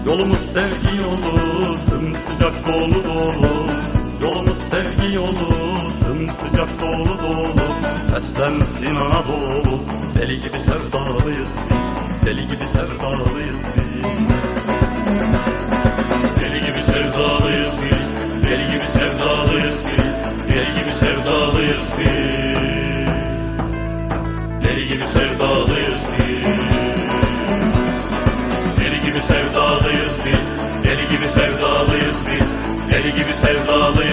Yolumuz sevgi yolu, sımsıcak dolu dolu. Yolumuz sevgi yolu, sımsıcak dolu dolu. Seslensin Anadolu, deli gibi sevdalıyız biz, deli gibi sevdalıyız biz. Deli gibi sevdalıyız biz, deli gibi sevdalıyız biz, deli gibi sevdalıyız biz. Deli gibi sevdalıyız biz. Deli gibi sevdalıyız biz, deli gibi sevdalıyız biz, deli gibi sevdalıyız.